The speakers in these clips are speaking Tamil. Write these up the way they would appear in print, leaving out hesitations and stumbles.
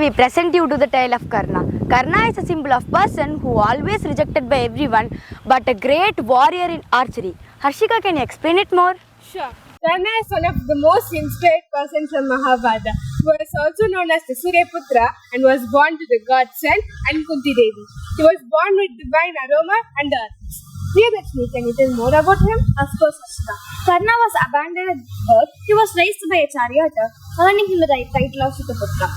we present you to the tale of Karna. Karna is a symbol of person who always rejected by everyone, but a great warrior in archery. Harshika, can you explain it more? Sure. Karna is one of the most inspired persons from Mahabharata, who was also known as the Suryaputra and was born to the god Sun and Kunti Devi. He was born with divine aroma and arts. Priyadashini, can you tell more about him? Of course, Ashika. Karna was abandoned at birth. He was raised by a charioteer, earning him the title of Sutaputra.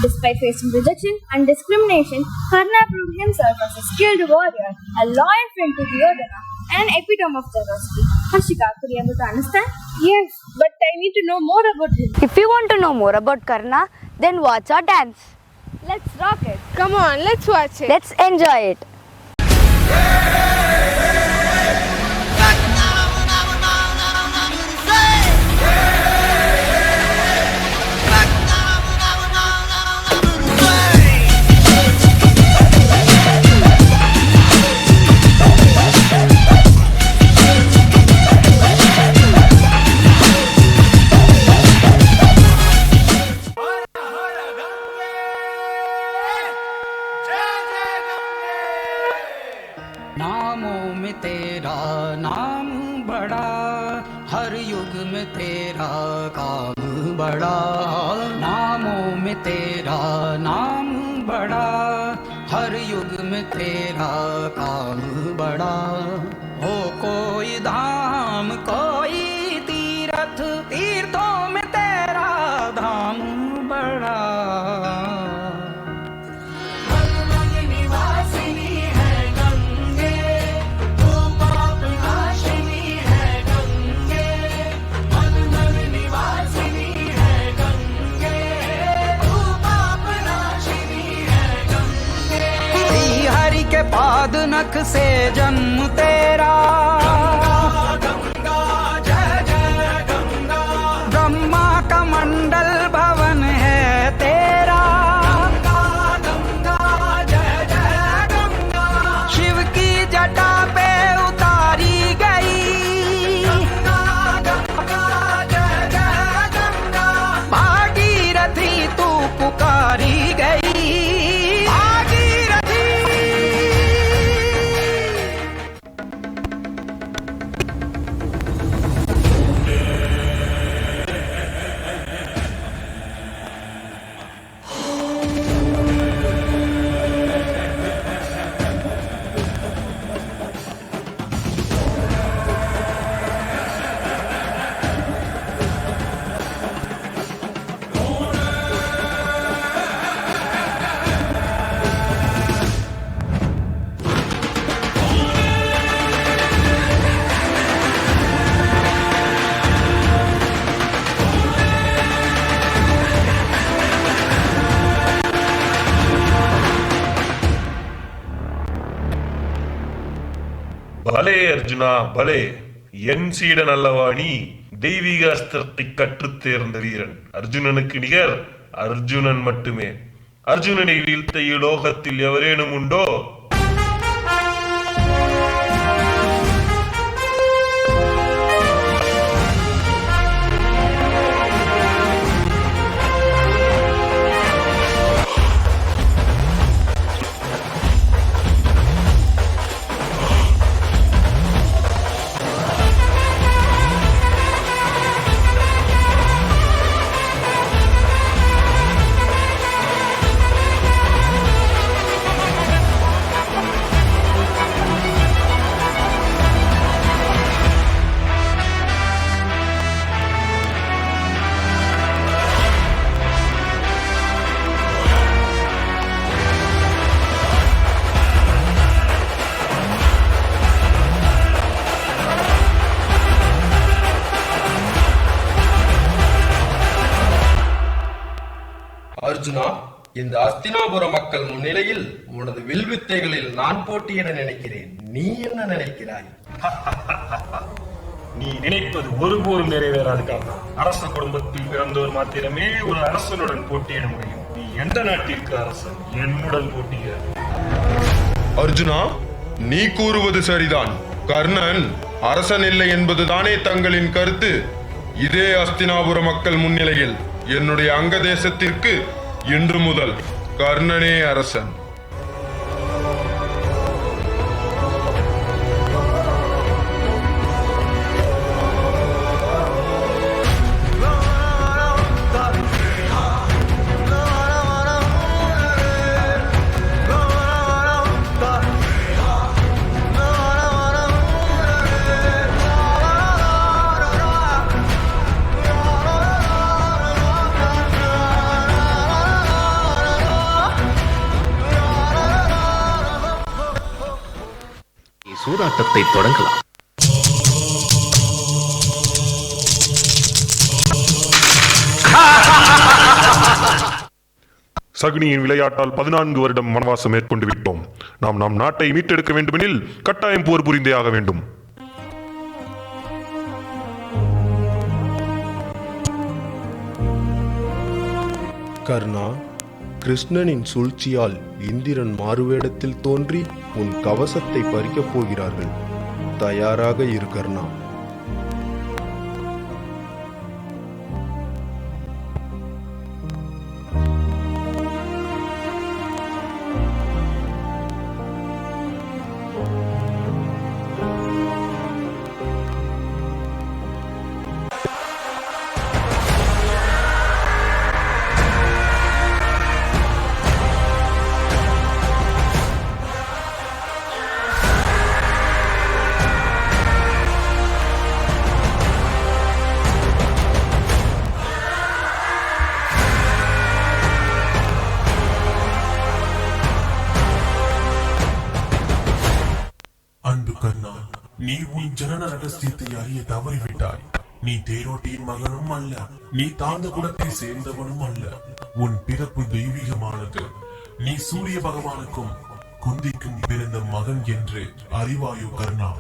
Despite facing rejection and discrimination, Karna proved himself as a skilled warrior, a loyal friend to Duryodhana, and an epitome of generosity. Harshika, could you able to understand? Yes, but I need to know more about him. If you want to know more about Karna, then watch our dance. Let's rock it. Come on, let's watch it. Let's enjoy it. नामों में तेरा नाम बड़ा, हर युग में तेरा काम बड़ा। नामों में तेरा नाम बड़ा, हर युग में तेरा काम बड़ा। हो कोई धाम कोई तीर्थ, तीर्थों में तेरा धाम बड़ा। के पाद नख से जन्म तेरा, गंगा जय जय गंगा। ब्रह्मा का मंडल भवन है तेरा, गंगा जय जय गंगा। शिव की जटा पे उतारी गई, गंगा जय जय गंगा। भागीरथी तू पुकारी गई। பலே அர்ஜுனா பலே, என் சீடன் அல்லவா நீ? தெய்வீக அஸ்திரத்தை கற்றுத் தேர்ந்த வீரன். அர்ஜுனனுக்கு நிகர் அர்ஜுனன் மட்டுமே. அர்ஜுனனை வீழ்த்த இலோகத்தில் எவரேனும் உண்டோ? அர்ஜுனா, இந்த அஸ்தினாபுர மக்கள் முன்னிலையில் உனது வில்வித்தைகளில் நான் போட்டியிட நினைக்கிறேன். நீ என்ன நினைக்கிறாய்? நீ நினைப்பது ஒருபோதும் நிறைவேறாது காரணா. அரச குடும்பத்தில் பிறந்தோர் மாத்திரமே ஒரு அரசனுடன் போட்டியிட முடியும். நீ எந்த நாட்டிற்கு அரசன்? என்னுடன் போட்டியிட. அர்ஜுனா, நீ கூறுவது சரிதான். கர்ணன் அரசன் இல்லை என்பதுதானே தங்களின் கருத்து? இதே அஸ்தினாபுர மக்கள் முன்னிலையில் என்னுடைய அங்க தேசத்திற்கு இன்று முதல் கர்ணனே அரசன். சூதாட்டத்தை தொடங்கலாம். சகுனியின் விளையாட்டால் 14 வருடம் வனவாசம் மேற்கொண்டு விட்டோம். நாம் நம் நாட்டை மீட்டெடுக்க வேண்டுமெனில் கட்டாயம் போர் புரிந்தே ஆக வேண்டும். கர்ணா, கிருஷ்ணனின் சூழ்ச்சியால் இந்திரன் மாறுவேடத்தில் தோன்றி உன் கவசத்தை பறிக்கப் போகிறார்கள். தயாராக இரு கர்ணா. அன்பு கர்ணா, நீ உன் ஜனன ரகசியத்தை அறிய தவறிவிட்டாய். நீ தேரோட்டியின் மகனும் அல்ல, நீ தாழ்ந்த குலத்தை சேர்ந்தவனும் அல்ல. உன் பிறப்பு தெய்வீகமானது. நீ சூரிய பகவானுக்கும் குந்திக்கும் பிறந்த மகன் என்று அறிவாயு கர்ணா.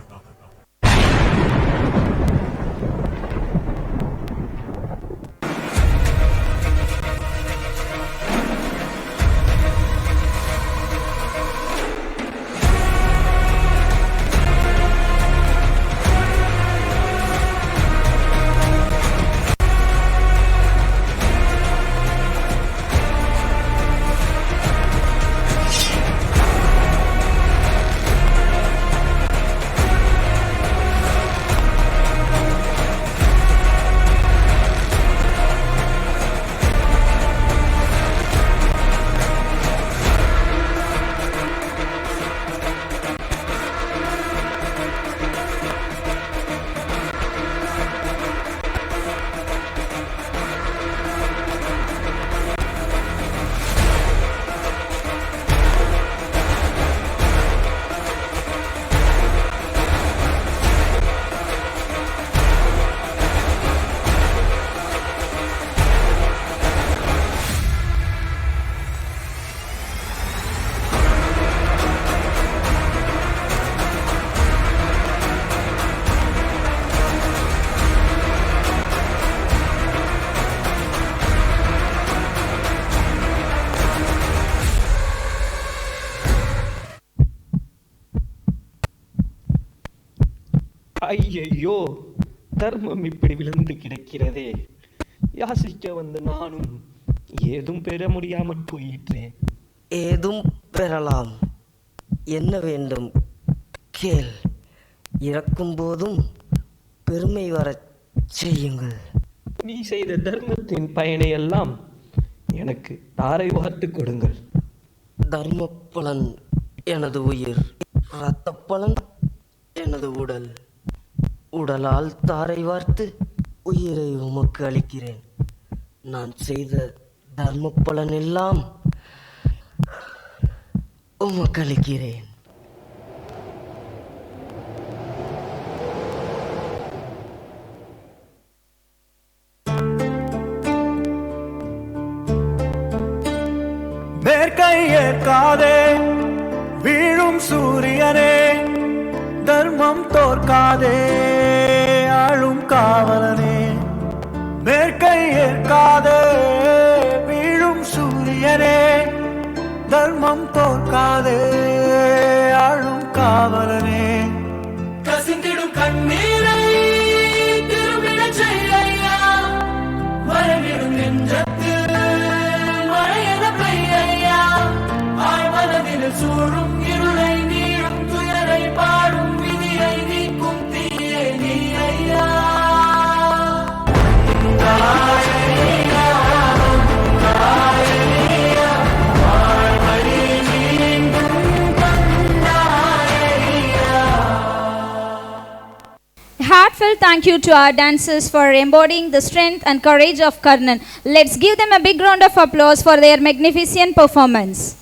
ஐயையோ, தர்மம் இப்படி விழுந்து கிடக்கிறதே. யாசிக்க வந்த நானும் ஏதும் பெற முடியாமல் போயிற்றேன். ஏதும் பெறலாம். என்ன வேண்டும் கேள். இறக்கும் போதும் பெருமை வரச் செய்யுங்கள். நீ செய்த தர்மத்தின் பயனை எல்லாம் எனக்கு தாரை வார்த்து கொடுங்கள். தர்ம பலன் எனது உயிர், இரத்த பலன் எனது உடல். உடலால் தாரை வார்த்து உயிரை உமக்கு அளிக்கிறேன். நான் செய்த தர்ம பலன் எல்லாம் உமக்கு அளிக்கிறேன். மேற்கை ஏற்காதே வீழும் சூரியனே, தர்மம் தோற்காதே ஆளும் காவலனே. மேற்கை ஏற்காதே வீழும் சூரியனே, தர்மம் தோற்காதே ஆளும் காவலனே. கசிந்திடும் கண்ணீரை திரும்பிட செய்யா, மறைவிடும் நெஞ்சத்தில் மழையென பெய்யா. thank you to our dancers for embodying the strength and courage of Karnan. Let's give them a big round of applause for their magnificent performance.